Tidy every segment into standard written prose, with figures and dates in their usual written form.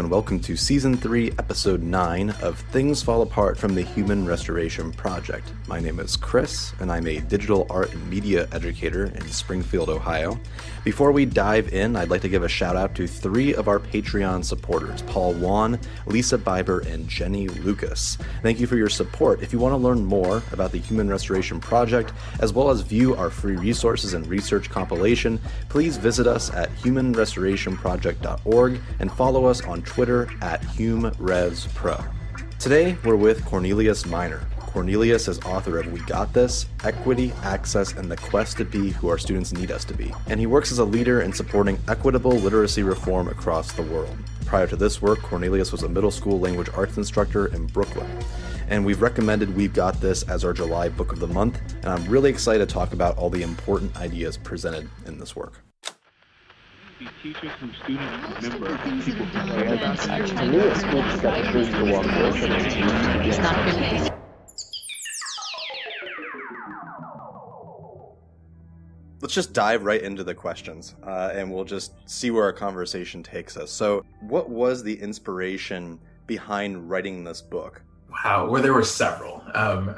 and welcome to Season 3, Episode 9 of Things Fall Apart from the Human Restoration Project. My name is Chris, and I'm a digital art and media educator in Springfield, Ohio. Before we dive in, I'd like to give a shout out to 3 of our Patreon supporters, Paul Wan, Lisa Biber, and Jenny Lucas. Thank you for your support. If you want to learn more about the Human Restoration Project, as well as view our free resources and research compilation, please visit us at humanrestorationproject.org and follow us on Twitter at HumResPro. Today, we're with Cornelius Minor. Cornelius is author of We Got This, Equity, Access, and the Quest to Be Who Our Students Need Us to Be. And he works as a leader in supporting equitable literacy reform across the world. Prior to this work, Cornelius was a middle school language arts instructor in Brooklyn. And we've recommended We've Got This as our July book of the month, and I'm really excited to talk about all the important ideas presented in this work. Teachers and students remember people who Let's just dive right into the questions, and we'll just see where our conversation takes us. So, what was the inspiration behind writing this book? Wow, well, there were several,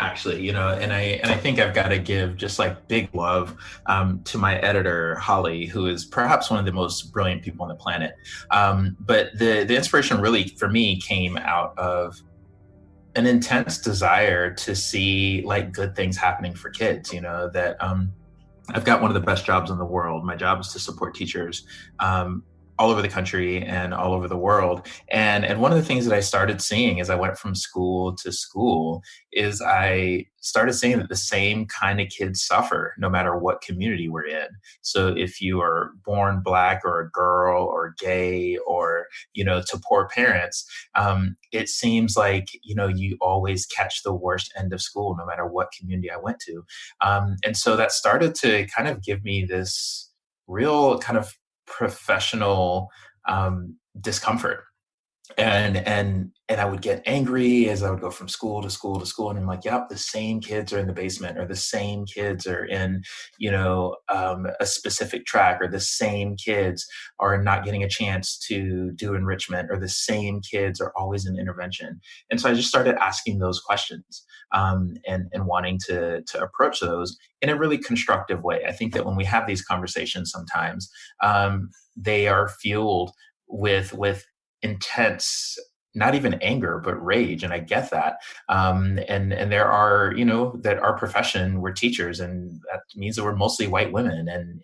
actually, and I think I've got to give just like big love to my editor, Holly, who is perhaps one of the most brilliant people on the planet. But the inspiration really, for me, came out of an intense desire to see like good things happening for kids, that I've got one of the best jobs in the world. My job is to support teachers all over the country and all over the world. And one of the things that I started seeing as I went from school to school is I started seeing that the same kind of kids suffer no matter what community we're in. So if you are born Black or a girl or gay or, to poor parents, it seems like, you always catch the worst end of school no matter what community I went to. And so that started to kind of give me this real kind of professional discomfort. And I would get angry as I would go from school to school to school. And I'm like, yep, the same kids are in the basement, or the same kids are in, a specific track, or the same kids are not getting a chance to do enrichment, or the same kids are always in intervention. And so I just started asking those questions and wanting to approach those in a really constructive way. I think that when we have these conversations sometimes, they are fueled with intense, not even anger, but rage. And I get that. And there are, that our profession, we're teachers, and that means that we're mostly white women. And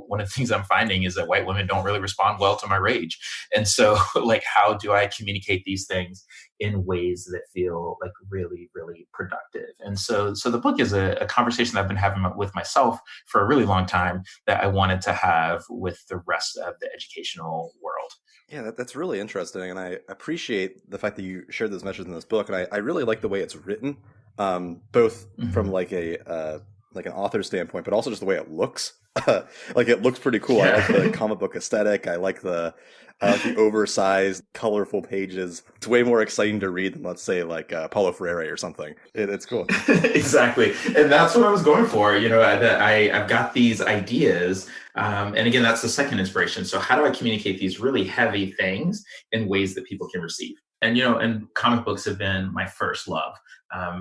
one of the things I'm finding is that white women don't really respond well to my rage. And so like, how do I communicate these things in ways that feel like really, really productive? And so the book is a conversation that I've been having with myself for a really long time that I wanted to have with the rest of the educational world. Yeah, that's really interesting, and I appreciate the fact that you shared this message in this book, and I really like the way it's written, both from like an author standpoint, but also just the way it looks. Like, it looks pretty cool. Yeah. I like the comic book aesthetic. I like the oversized, colorful pages. It's way more exciting to read than, let's say, like Paulo Freire or something. It's cool. Exactly, and that's what I was going for. That I've got these ideas. And again, that's the second inspiration. So how do I communicate these really heavy things in ways that people can receive? And comic books have been my first love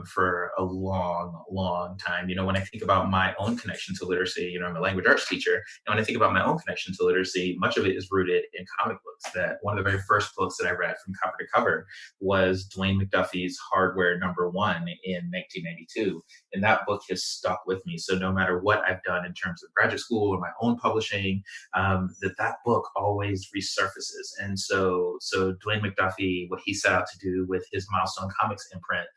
for a long, long time. When I think about my own connection to literacy, I'm a language arts teacher. And when I think about my own connection to literacy, much of it is rooted in comic books. That one of the very first books that I read from cover to cover was Dwayne McDuffie's Hardware #1 in 1992. And that book has stuck with me. So no matter what I've done in terms of graduate school or my own publishing, that book always resurfaces. And so Dwayne McDuffie, what he set out to do with his Milestone Comics imprint,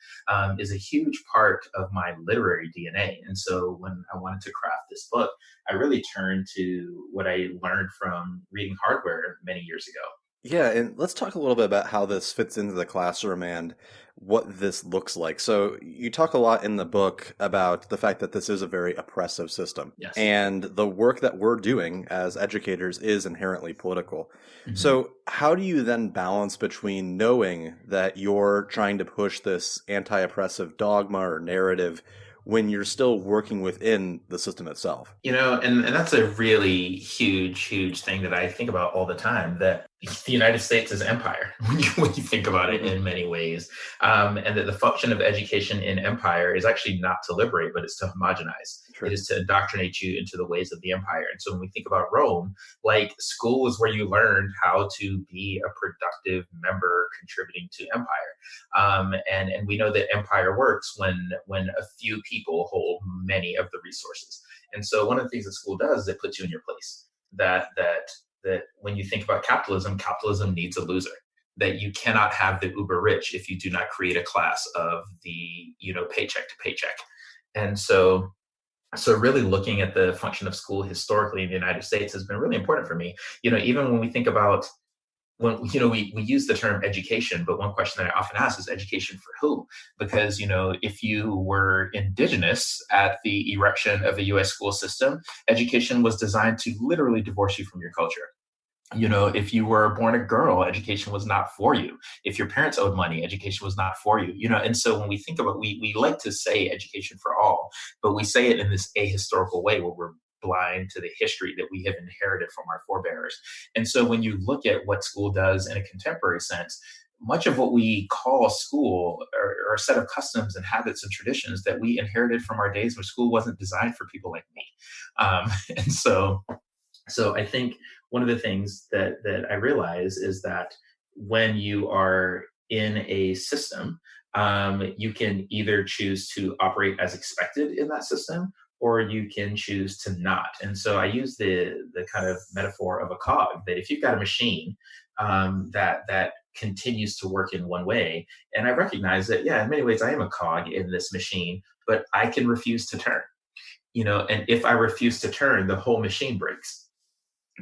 is a huge part of my literary DNA. And so when I wanted to craft this book, I really turned to what I learned from reading Hardware many years ago. Yeah, and let's talk a little bit about how this fits into the classroom and what this looks like. So you talk a lot in the book about the fact that this is a very oppressive system. Yes. And the work that we're doing as educators is inherently political. Mm-hmm. So how do you then balance between knowing that you're trying to push this anti-oppressive dogma or narrative when you're still working within the system itself? And that's a really huge, huge thing that I think about all the time, that, the United States is empire when you think about it in many ways, and that the function of education in empire is actually not to liberate, but it's to homogenize. It Sure. is to indoctrinate you into the ways of the empire. And so when we think about Rome, like school is where you learned how to be a productive member contributing to empire. And we know that empire works when a few people hold many of the resources. And so one of the things that school does is it puts you in your place. That when you think about capitalism, capitalism needs a loser. That you cannot have the uber rich if you do not create a class of the paycheck to paycheck. And so really looking at the function of school historically in the United States has been really important for me. Even when we think about when we use the term education, but one question that I often ask is education for who? Because if you were indigenous at the erection of the US school system, education was designed to literally divorce you from your culture. If you were born a girl, education was not for you. If your parents owed money, education was not for you. And so when we think about, we like to say education for all, but we say it in this ahistorical way where we're blind to the history that we have inherited from our forebears. And so when you look at what school does in a contemporary sense, much of what we call school are a set of customs and habits and traditions that we inherited from our days where school wasn't designed for people like me. And so I think one of the things that I realize is that when you are in a system, you can either choose to operate as expected in that system, or you can choose to not. And so I use the kind of metaphor of a cog, that if you've got a machine that continues to work in one way, and I recognize that, yeah, in many ways I am a cog in this machine, but I can refuse to turn. And if I refuse to turn, the whole machine breaks.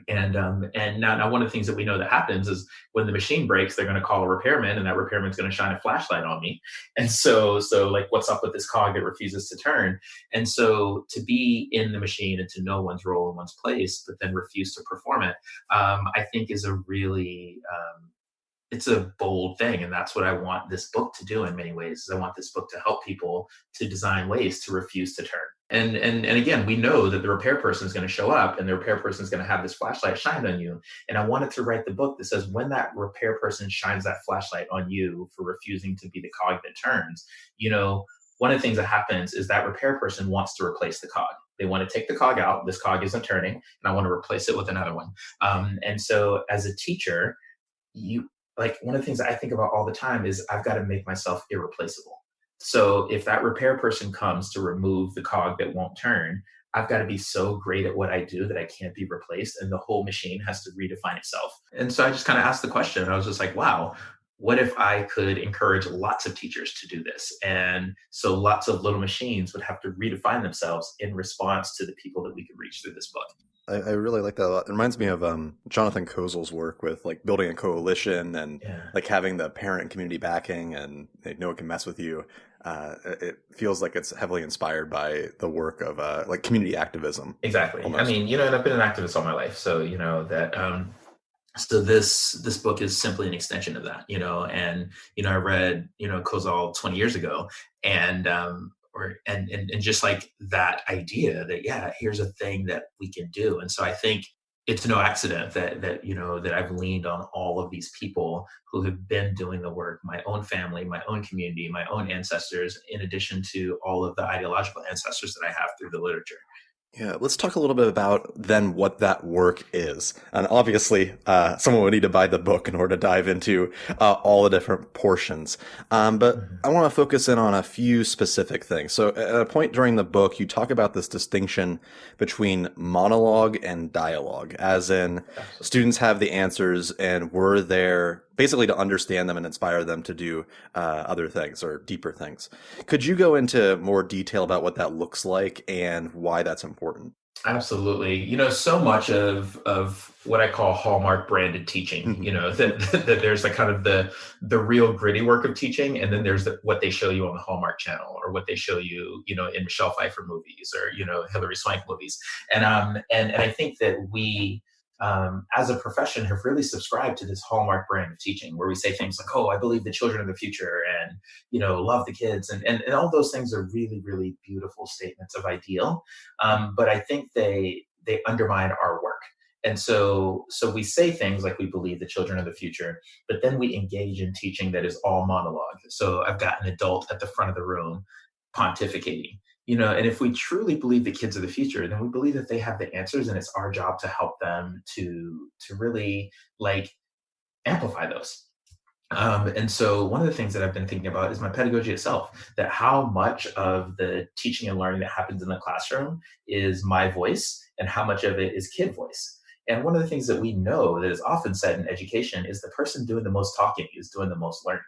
And now one of the things that we know that happens is when the machine breaks, they're going to call a repairman, and that repairman's going to shine a flashlight on me. And so like, what's up with this cog that refuses to turn? And so to be in the machine and to know one's role and one's place, but then refuse to perform it, I think is a really it's a bold thing. And that's what I want this book to do in many ways. Is I want this book to help people to design ways to refuse to turn. And again, we know that the repair person is going to show up, and the repair person is going to have this flashlight shined on you. And I wanted to write the book that says when that repair person shines that flashlight on you for refusing to be the cog that turns, one of the things that happens is that repair person wants to replace the cog. They want to take the cog out. This cog isn't turning, and I want to replace it with another one. And so as a teacher, you like one of the things that I think about all the time is I've got to make myself irreplaceable. So if that repair person comes to remove the cog that won't turn, I've got to be so great at what I do that I can't be replaced, and the whole machine has to redefine itself. And so I just kind of asked the question. I was just like, wow, what if I could encourage lots of teachers to do this? And so lots of little machines would have to redefine themselves in response to the people that we could reach through this book. I really like that a lot. It reminds me of Jonathan Kozel's work with like building a coalition and Yeah. like having the parent and community backing, and no one can mess with you. It feels like it's heavily inspired by the work of like community activism. Exactly. Almost. I mean, and I've been an activist all my life, so that so this book is simply an extension of that, and I read Kozel 20 years ago, and and just like that idea that, yeah, here's a thing that we can do. And so I think it's no accident that I've leaned on all of these people who have been doing the work, my own family, my own community, my own ancestors, in addition to all of the ideological ancestors that I have through the literature. Yeah, let's talk a little bit about then what that work is. And obviously, someone would need to buy the book in order to dive into all the different portions. But I want to focus in on a few specific things. So at a point during the book, you talk about this distinction between monologue and dialogue, as in students have the answers and we're there basically to understand them and inspire them to do other things or deeper things. Could you go into more detail about what that looks like and why that's important? Absolutely. So much of what I call Hallmark branded teaching, that there's like kind of the real gritty work of teaching, and then there's what they show you on the Hallmark Channel, or what they show you, in Michelle Pfeiffer movies, or Hilary Swank movies. And I think that we, as a profession, have really subscribed to this Hallmark brand of teaching, where we say things like, "Oh, I believe the children of the future," and love the kids, and all those things are really, really beautiful statements of ideal. But I think they undermine our work. And so we say things like we believe the children are the future, but then we engage in teaching that is all monologue. So I've got an adult at the front of the room pontificating, and if we truly believe the kids are the future, then we believe that they have the answers, and it's our job to help them to really like amplify those. And so one of the things that I've been thinking about is my pedagogy itself, that how much of the teaching and learning that happens in the classroom is my voice and how much of it is kid voice. And one of the things that we know that is often said in education is the person doing the most talking is doing the most learning.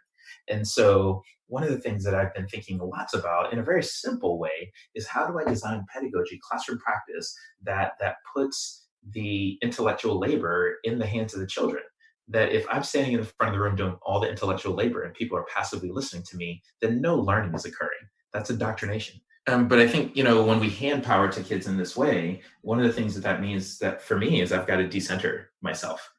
And so one of the things that I've been thinking lots about in a very simple way is how do I design pedagogy, classroom practice that puts the intellectual labor in the hands of the children, that if I'm standing in the front of the room doing all the intellectual labor and people are passively listening to me, then no learning is occurring. That's indoctrination. But I think, when we hand power to kids in this way, one of the things that means that for me is I've got to decenter myself.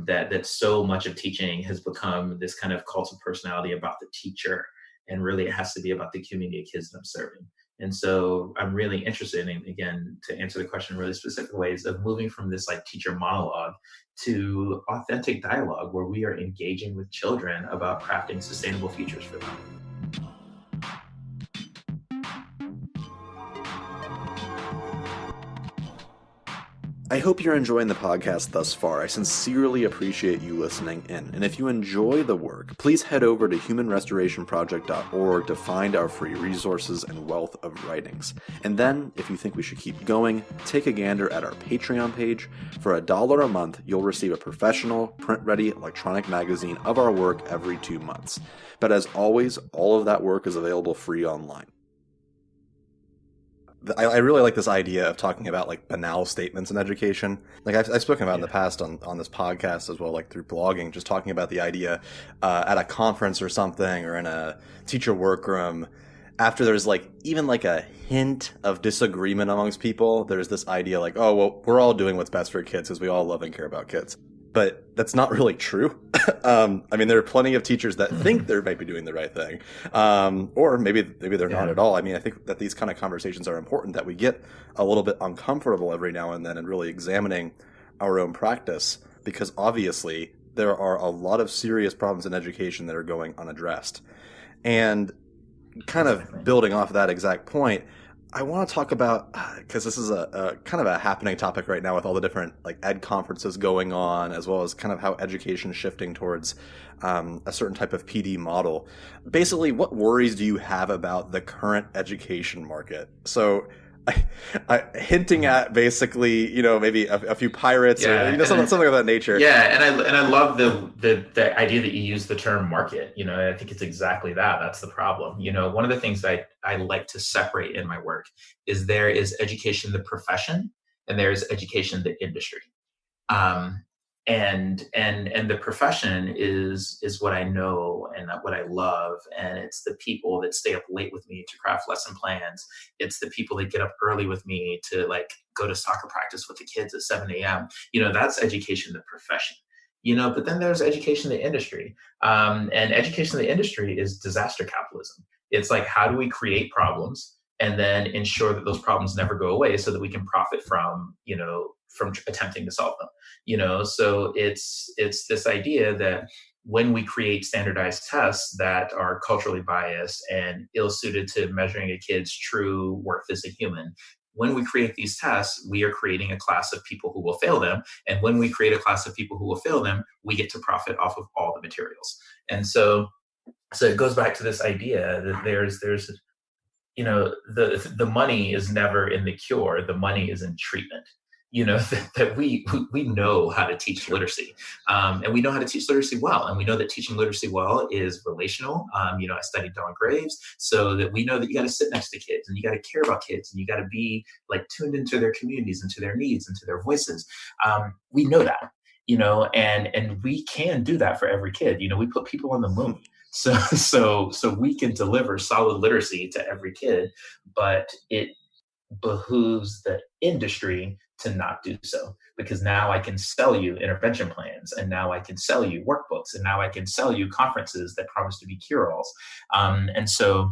That so much of teaching has become this kind of cult of personality about the teacher, and really it has to be about the community of kids that I'm serving. And so I'm really interested in, again, to answer the question in really specific ways, of moving from this like teacher monologue to authentic dialogue where we are engaging with children about crafting sustainable futures for them. I hope you're enjoying the podcast thus far. I sincerely appreciate you listening in. And if you enjoy the work, please head over to humanrestorationproject.org to find our free resources and wealth of writings. And then, if you think we should keep going, take a gander at our Patreon page. For $1 a month, you'll receive a professional, print-ready electronic magazine of our work every 2 months. But as always, all of that work is available free online. I really like this idea of talking about like banal statements in education. Like I've spoken about in the past on this podcast as well, like through blogging, just talking about the idea at a conference or something, or in a teacher workroom, after there's like even like a hint of disagreement amongst people, there's this idea like, oh, well, we're all doing what's best for kids because we all love and care about kids. But that's not really true. I mean, there are plenty of teachers that think they might be doing the right thing, or maybe they're not at all. I mean, I think that these kind of conversations are important, that we get a little bit uncomfortable every now and then and really examining our own practice, because obviously there are a lot of serious problems in education that are going unaddressed. And kind of building off that exact point, I want to talk about, because this is a kind of a happening topic right now with all the different like ed conferences going on, as well as kind of how education is shifting towards a certain type of PD model. Basically, what worries do you have about the current education market? So hinting at basically, maybe a few pirates, or something of that nature. Yeah, and I love the idea that you use the term market. I think it's exactly that. That's the problem. One of the things that I like to separate in my work is there is education the profession, and there is education the industry. And the profession is what I know and what I love, and it's the people that stay up late with me to craft lesson plans. It's the people that get up early with me to like go to soccer practice with the kids at 7 a.m. That's education the profession. But then there's education the industry, and education the industry is disaster capitalism. It's like, how do we create problems and then ensure that those problems never go away so that we can profit from attempting to solve them. So it's this idea that when we create standardized tests that are culturally biased and ill-suited to measuring a kid's true worth as a human, when we create these tests, we are creating a class of people who will fail them. And when we create a class of people who will fail them, we get to profit off of all the materials. And so it goes back to this idea that there's the money is never in the cure. The money is in treatment. That we know how to teach literacy, and we know how to teach literacy well, and we know that teaching literacy well is relational. I studied Don Graves, so that we know that you got to sit next to kids, and you got to care about kids, and you got to be like tuned into their communities, into their needs, into their voices. We know that, and we can do that for every kid. We put people on the moon. So we can deliver solid literacy to every kid, but it behooves the industry to not do so, because now I can sell you intervention plans, and now I can sell you workbooks, and now I can sell you conferences that promise to be cure-alls. And so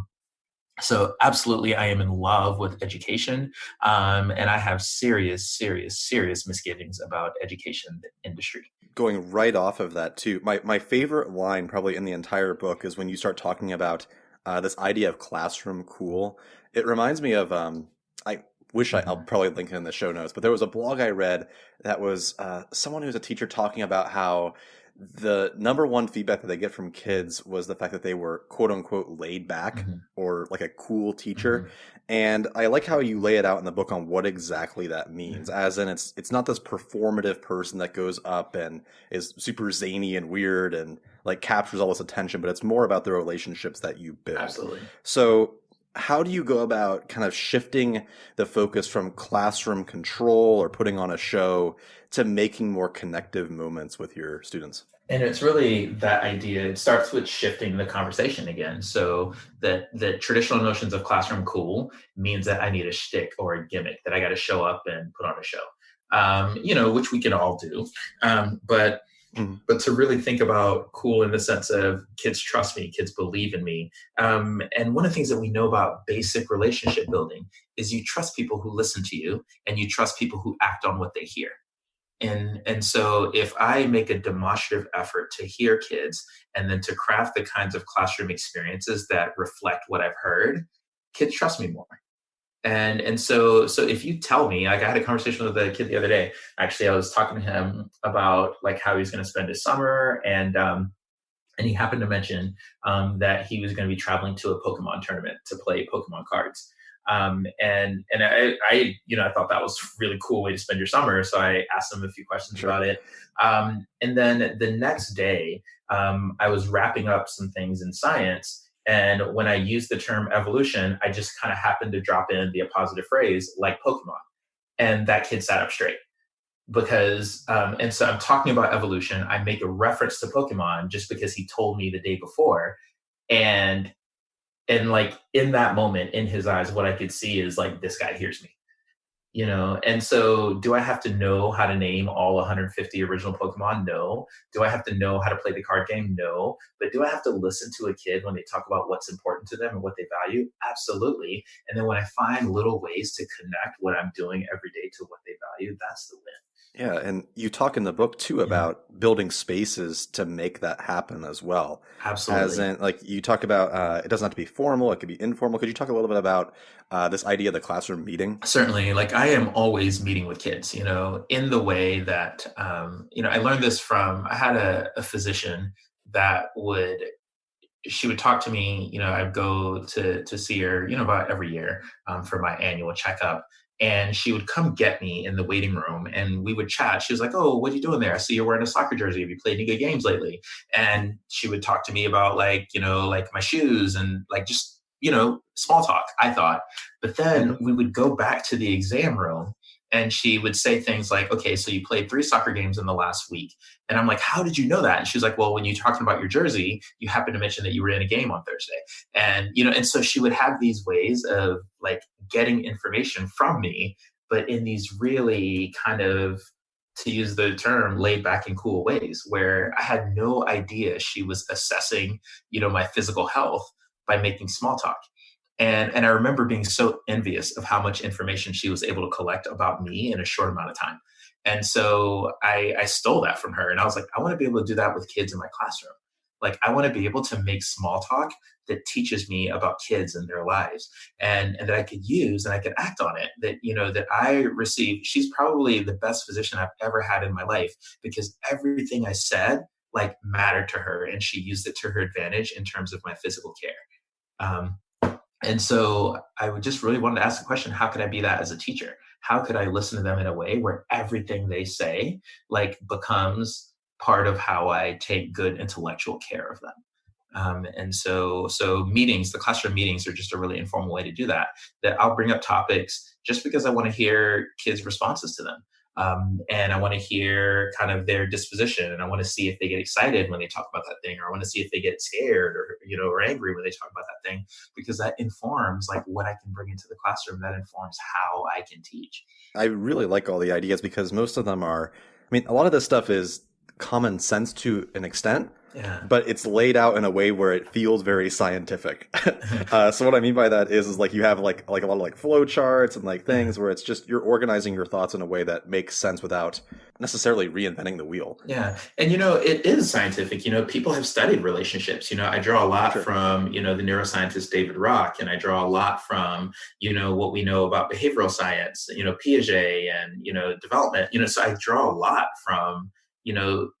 So absolutely, I am in love with education, and I have serious, serious, serious misgivings about education industry. Going right off of that too, my favorite line probably in the entire book is when you start talking about this idea of classroom cool. It reminds me of I wish I'll Mhm. probably link it in the show notes, but there was a blog I read that was someone who's a teacher talking about how the number one feedback that they get from kids was the fact that they were quote unquote laid back Mhm. or like a cool teacher. Mhm. And I like how you lay it out in the book on what exactly that means. Mhm. As in it's not this performative person that goes up and is super zany and weird and like captures all this attention, but it's more about the relationships that you build. Absolutely. So how do you go about kind of shifting the focus from classroom control or putting on a show to making more connective moments with your students? And it's really that idea. It starts with shifting the conversation again. So that the traditional notions of classroom cool means that I need a shtick or a gimmick, that I got to show up and put on a show. Which we can all do. But Mhm. but to really think about cool in the sense of kids trust me, kids believe in me. And one of the things that we know about basic relationship building is you trust people who listen to you, and you trust people who act on what they hear. And so if I make a demonstrative effort to hear kids and then to craft the kinds of classroom experiences that reflect what I've heard, kids trust me more. And so if you tell me, like, I had a conversation with a kid the other day. Actually, I was talking to him about like how he's going to spend his summer, and he happened to mention that he was going to be traveling to a Pokemon tournament to play Pokemon cards. And I thought that was a really cool way to spend your summer. So I asked him a few questions Sure. about it. And then the next day, I was wrapping up some things in science. And when I used the term evolution, I just kind of happened to drop in the appositive phrase like Pokemon. And that kid sat up straight and so I'm talking about evolution. I make a reference to Pokemon just because he told me the day before, and and like in that moment, in his eyes, what I could see is like, this guy hears me, And so, do I have to know how to name all 150 original Pokemon? No. Do I have to know how to play the card game? No. But do I have to listen to a kid when they talk about what's important to them and what they value? Absolutely. And then when I find little ways to connect what I'm doing every day to what they value, that's the Yeah, and you talk in the book too win. Mhm. about building spaces to make that happen as well. As Absolutely. in, like you talk about, it doesn't have to be formal; it could be informal. Could you talk a little bit about this idea of the classroom meeting? Certainly, like I am always meeting with kids, in the way that, I learned this from, I had a physician that she would talk to me, I'd go to see her, about every year for my annual checkup. And she would come get me in the waiting room and we would chat. She was like, "Oh, what are you doing there? I see you're wearing a soccer jersey. Have you played any good games lately?" And she would talk to me about like, like my shoes and like just, small talk, I thought. But then Hmm. we would go back to the exam room and she would say things like, "Okay, so you played 3 soccer games in the last week." And I'm like, "How did you know that?" And she was like, "Well, when you're talking about your jersey, you happen to mention that you were in a game on Thursday." And so she would have these ways of like getting information from me, but in these really kind of, to use the term, laid back and cool ways where I had no idea she was assessing, my physical health by making small talk. And I remember being so envious of how much information she was able to collect about me in a short amount of time. And so I stole that from her. And I was like, I want to be able to do that with kids in my classroom. Like, I want to be able to make small talk that teaches me about kids and their lives, and that I could use and I could act on it. That I receive. She's probably the best physician I've ever had in my life because everything I said like mattered to her and she used it to her advantage in terms of my physical care. Um, and so I would just really wanted to ask the question, how could I be that as a teacher? How could I listen to them in a way where everything they say like becomes part of how I take good intellectual care of them? And so meetings, the classroom meetings are just a really informal way to do that. That I'll bring up topics just because I want to hear kids' responses to them. And I want to hear kind of their disposition, and I want to see if they get excited when they talk about that thing, or I want to see if they get scared or angry when they talk about that thing, because that informs like what I can bring into the classroom. That informs how I can teach. I really like all the ideas because most of them are, I mean, a lot of this stuff is common sense to an extent, Yeah. but it's laid out in a way where it feels very scientific. So what I mean by that is like you have like a lot of like flow charts and like things where it's just you're organizing your thoughts in a way that makes sense without necessarily reinventing the wheel. Yeah. And, it is scientific. People have studied relationships. I draw a lot Sure. from, the neuroscientist David Rock, and I draw a lot from, what we know about behavioral science, Piaget and, development, so I draw a lot from, you know,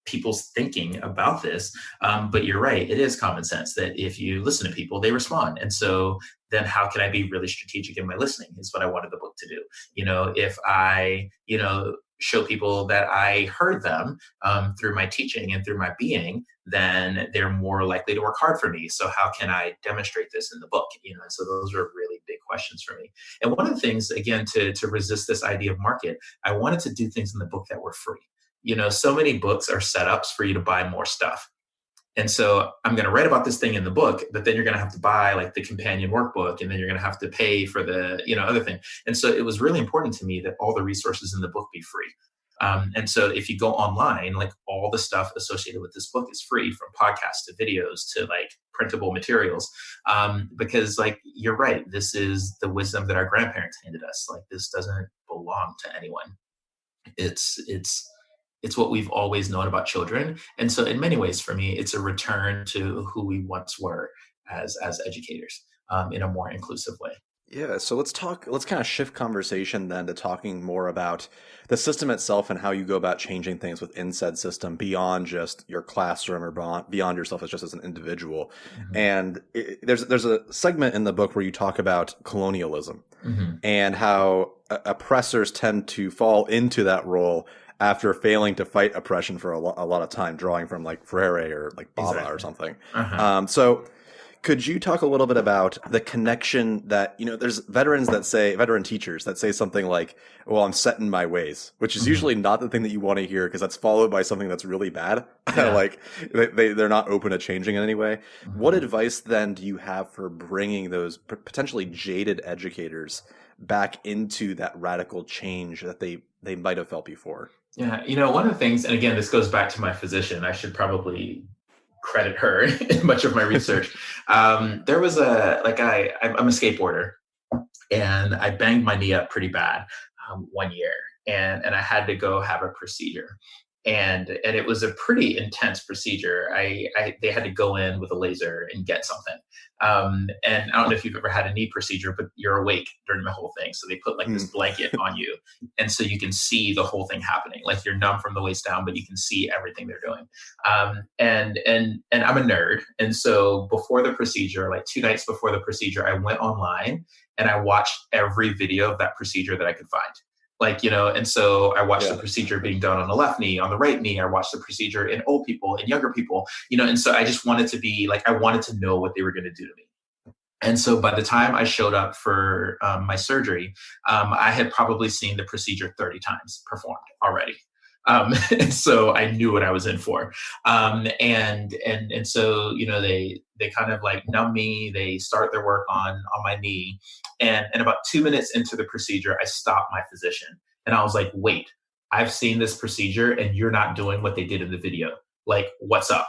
people's thinking about this. But you're right, it is common sense that if you listen to people, they respond. And so then how can I be really strategic in my listening is what I wanted the book to do. If I, show people that I heard them through my teaching and through my being, then they're more likely to work hard for me. So how can I demonstrate this in the book? And so those are really big questions for me. And one of the things, again, to resist this idea of market, I wanted to do things in the book that were free. So many books are setups for you to buy more stuff. And so I'm going to write about this thing in the book, but then you're going to have to buy like the companion workbook, and then you're going to have to pay for the, other thing. And so it was really important to me that all the resources in the book be free. And so if you go online, like all the stuff associated with this book is free, from podcasts to videos to like printable materials. Because like, you're right, this is the wisdom that our grandparents handed us. Like, this doesn't belong to anyone. It's what we've always known about children. And so in many ways, for me, it's a return to who we once were as educators, in a more inclusive way. Yeah, so let's kind of shift conversation then to talking more about the system itself and how you go about changing things within said system beyond just your classroom or beyond yourself as just as an individual. Mm-hmm. And there's a segment in the book where you talk about colonialism and how oppressors tend to fall into that role after failing to fight oppression for a lot of time, drawing from like Freire or like Baba or something. So could you talk a little bit about the connection that, there's veteran teachers that say something like, well, I'm set in my ways, which is usually not the thing that you want to hear, because that's followed by something that's really bad. Yeah. Like they're not open to changing in any way. What advice then do you have for bringing those potentially jaded educators back into that radical change that they might have felt before? Yeah. One of the things, and again, this goes back to my physician, I should probably credit her in much of my research. There was I'm a skateboarder, and I banged my knee up pretty bad one year, and I had to go have a procedure. And it was a pretty intense procedure. They had to go in with a laser and get something. And I don't know if you've ever had a knee procedure, but you're awake during the whole thing. So they put like this blanket on you, and so you can see the whole thing happening. Like, you're numb from the waist down, but you can see everything they're doing. And I'm a nerd, and so before the procedure, like 2 nights before the procedure, I went online and I watched every video of that procedure that I could find. And so I watched the procedure being done on the left knee, on the right knee. I watched the procedure in old people and younger people, and so I just wanted to be like, I wanted to know what they were going to do to me. And so by the time I showed up for my surgery, I had probably seen the procedure 30 times performed already. And so I knew what I was in for. And so, they kind of like numb me. They start their work on my knee. And about 2 minutes into the procedure, I stopped my physician and I was like, wait, I've seen this procedure and you're not doing what they did in the video. Like, what's up?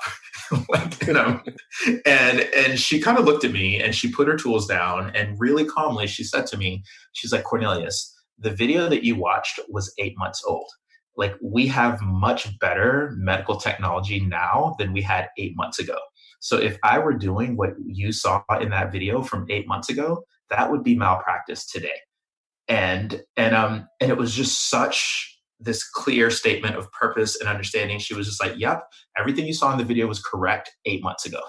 And she kind of looked at me and she put her tools down, and really calmly, she said to me, she's like, Cornelius, the video that you watched was 8 months old. Like, we have much better medical technology now than we had 8 months ago. So if I were doing what you saw in that video from 8 months ago, that would be malpractice today. And it was just such this clear statement of purpose and understanding. She was just like, yep, everything you saw in the video was correct 8 months ago.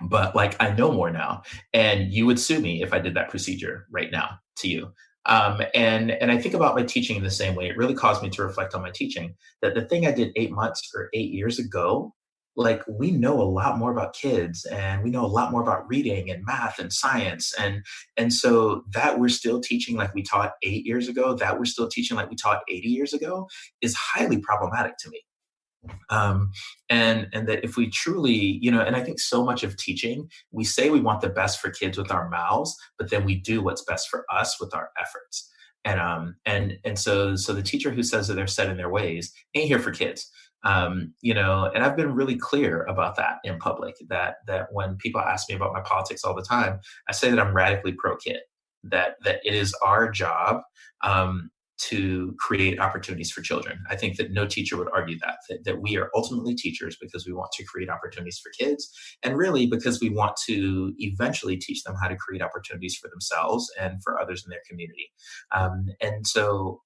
But like, I know more now. And you would sue me if I did that procedure right now to you. And I think about my teaching in the same way. It really caused me to reflect on my teaching, that the thing I did 8 months or 8 years ago, like, we know a lot more about kids, and we know a lot more about reading and math and science. And so that we're still teaching like we taught 8 years ago, that we're still teaching like we taught 80 years ago, is highly problematic to me. And that if we truly, and I think so much of teaching, we say we want the best for kids with our mouths, but then we do what's best for us with our efforts. And so the teacher who says that they're set in their ways ain't here for kids. And I've been really clear about that in public, that when people ask me about my politics all the time, I say that I'm radically pro-kid, that it is our job to create opportunities for children. I think that no teacher would argue that we are ultimately teachers because we want to create opportunities for kids, and really because we want to eventually teach them how to create opportunities for themselves and for others in their community. And so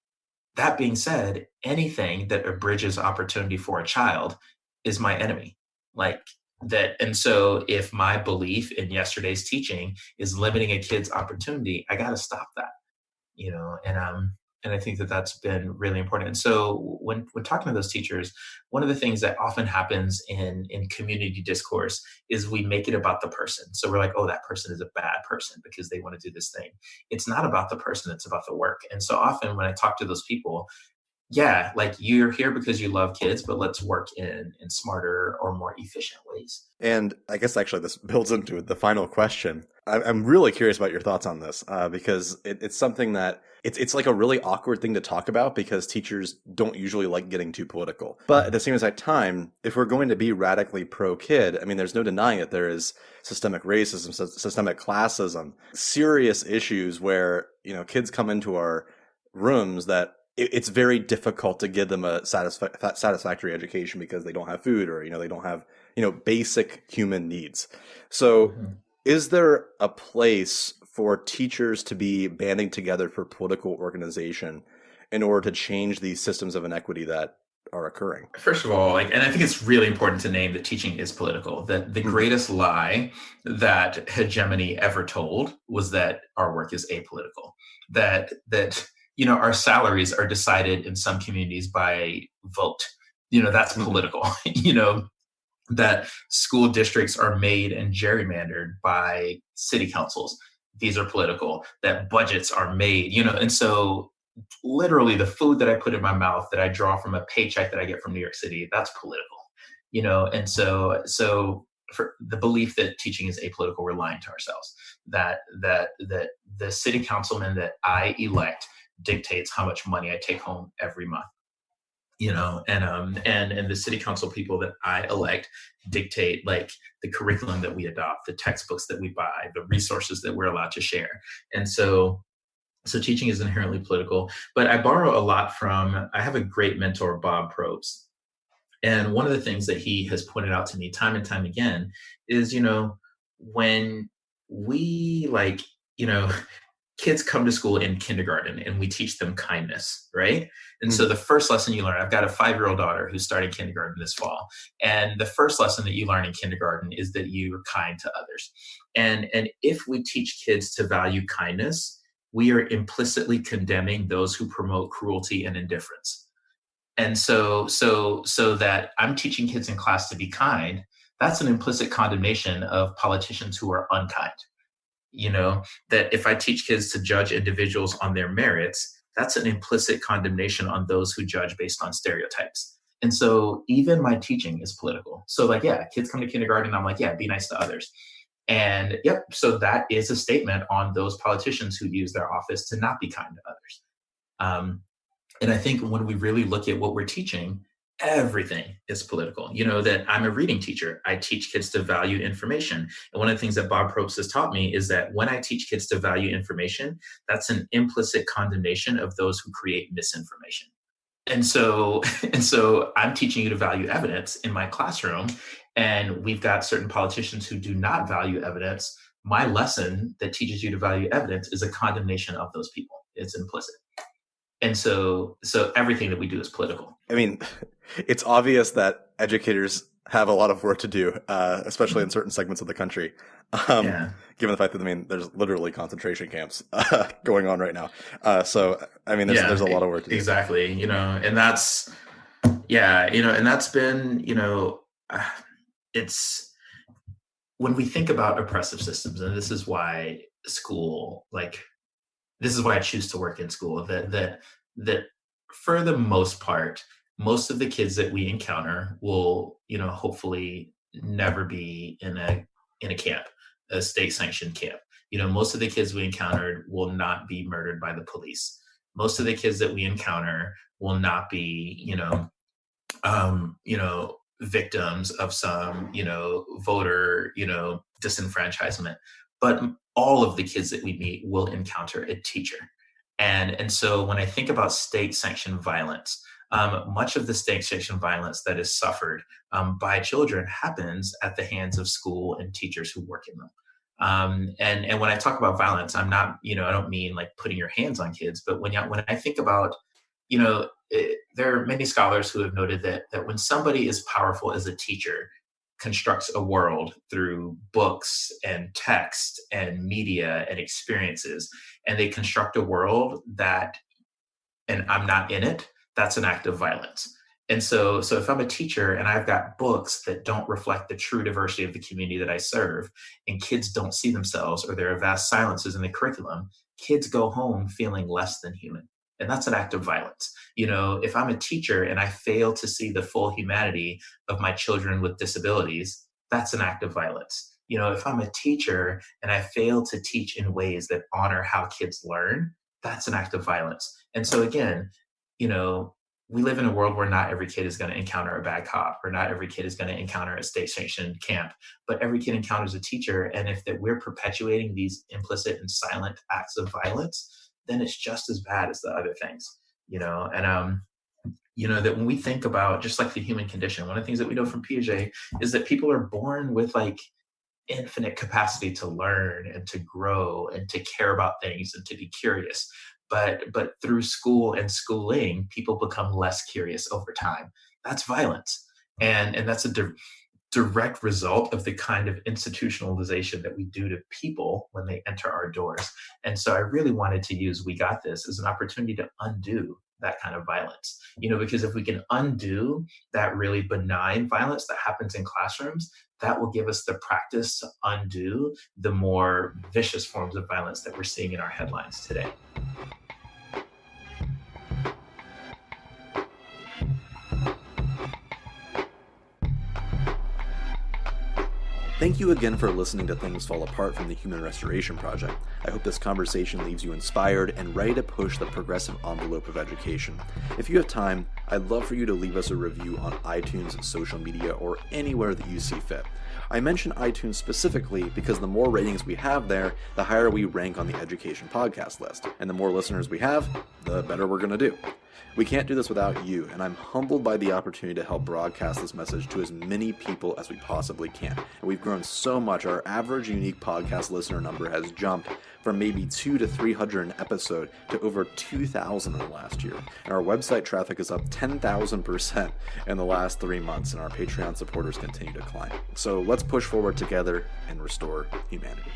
that being said, anything that abridges opportunity for a child is my enemy. Like that. And so if my belief in yesterday's teaching is limiting a kid's opportunity, I got to stop that, you know, and I think that that's been really important. And so when talking to those teachers, one of the things that often happens in community discourse is we make it about the person. So we're like, oh, that person is a bad person because they want to do this thing. It's not about the person, it's about the work. And so often when I talk to those people, yeah, like you're here because you love kids, but let's work in smarter or more efficient ways. And I guess actually this builds into the final question. I'm really curious about your thoughts on this because it's something that it's like a really awkward thing to talk about because teachers don't usually like getting too political. But at the same exact time, if we're going to be radically pro-kid, I mean, there's no denying it. There is systemic racism, systemic classism, serious issues where, you know, kids come into our rooms that it's very difficult to give them a satisfactory education because they don't have food or, you know, they don't have, you know, basic human needs. So is there a place for teachers to be banding together for political organization in order to change these systems of inequity that are occurring? First of all, and I think it's really important to name that teaching is political. That the greatest lie that hegemony ever told was that our work is apolitical. That you know, our salaries are decided in some communities by vote. You know, that's political. You know, that school districts are made and gerrymandered by city councils. These are political. That budgets are made, you know, and so literally the food that I put in my mouth that I draw from a paycheck that I get from New York City, that's political, you know, and so for the belief that teaching is apolitical, we're lying to ourselves. That the city councilman that I elect dictates how much money I take home every month, you know, and the city council people that I elect dictate like the curriculum that we adopt, the textbooks that we buy, the resources that we're allowed to share. And so teaching is inherently political, but I borrow a lot from, I have a great mentor, Bob Probst. And one of the things that he has pointed out to me time and time again is, you know, when we kids come to school in kindergarten and we teach them kindness, right? And so the first lesson you learn, I've got a 5-year-old daughter who's starting kindergarten this fall. And the first lesson that you learn in kindergarten is that you are kind to others. And if we teach kids to value kindness, we are implicitly condemning those who promote cruelty and indifference. And so that I'm teaching kids in class to be kind, that's an implicit condemnation of politicians who are unkind. You know, that if I teach kids to judge individuals on their merits, that's an implicit condemnation on those who judge based on stereotypes. And so even my teaching is political. So like, yeah, kids come to kindergarten, I'm like, yeah, be nice to others. And yep, so that is a statement on those politicians who use their office to not be kind to others. And I think when we really look at what we're teaching, everything is political. You know, that I'm a reading teacher. I teach kids to value information. And one of the things that Bob Probst has taught me is that when I teach kids to value information, that's an implicit condemnation of those who create misinformation. And so I'm teaching you to value evidence in my classroom. And we've got certain politicians who do not value evidence. My lesson that teaches you to value evidence is a condemnation of those people. It's implicit. And so everything that we do is political. I mean, it's obvious that educators have a lot of work to do, especially in certain segments of the country. Given the fact that, I mean, there's literally concentration camps going on right now. So, I mean, there's a lot of work to do. Exactly. You know, and that's, and that's been, it's when we think about oppressive systems, and this is why school, this is why I choose to work in school, that for the most part, most of the kids that we encounter will, hopefully never be in a camp, a state sanctioned camp. Most of the kids we encountered will not be murdered by the police. Most of the kids that we encounter will not be, victims of some, voter, disenfranchisement. But all of the kids that we meet will encounter a teacher. And so when I think about state-sanctioned violence, much of the state-sanctioned violence that is suffered by children happens at the hands of school and teachers who work in them. And when I talk about violence, I'm not, I don't mean like putting your hands on kids, but when I think about, there are many scholars who have noted that when somebody as powerful as a teacher constructs a world through books and text and media and experiences, and they construct a world and I'm not in it, that's an act of violence. And so if I'm a teacher and I've got books that don't reflect the true diversity of the community that I serve, and kids don't see themselves, or there are vast silences in the curriculum, kids go home feeling less than human. And that's an act of violence. If I'm a teacher and I fail to see the full humanity of my children with disabilities, that's an act of violence. If I'm a teacher and I fail to teach in ways that honor how kids learn, that's an act of violence. And so again, we live in a world where not every kid is going to encounter a bad cop, or not every kid is going to encounter a state-sanctioned camp, but every kid encounters a teacher. And if that we're perpetuating these implicit and silent acts of violence, then it's just as bad as the other things, that when we think about just like the human condition, one of the things that we know from Piaget is that people are born with like infinite capacity to learn and to grow and to care about things and to be curious. But through school and schooling, people become less curious over time. That's violence. And that's a direct result of the kind of institutionalization that we do to people when they enter our doors. And so I really wanted to use We Got This as an opportunity to undo that kind of violence, because if we can undo that really benign violence that happens in classrooms, that will give us the practice to undo the more vicious forms of violence that we're seeing in our headlines today. Thank you again for listening to Things Fall Apart from the Human Restoration Project. I hope this conversation leaves you inspired and ready to push the progressive envelope of education. If you have time, I'd love for you to leave us a review on iTunes, social media, or anywhere that you see fit. I mention iTunes specifically because the more ratings we have there, the higher we rank on the education podcast list. And the more listeners we have, the better we're going to do. We can't do this without you, and I'm humbled by the opportunity to help broadcast this message to as many people as we possibly can. And we've grown so much, our average unique podcast listener number has jumped from maybe 200 to 300 an episode to over 2,000 in the last year. And our website traffic is up 10,000% in the last 3 months, and our Patreon supporters continue to climb. So let's push forward together and restore humanity.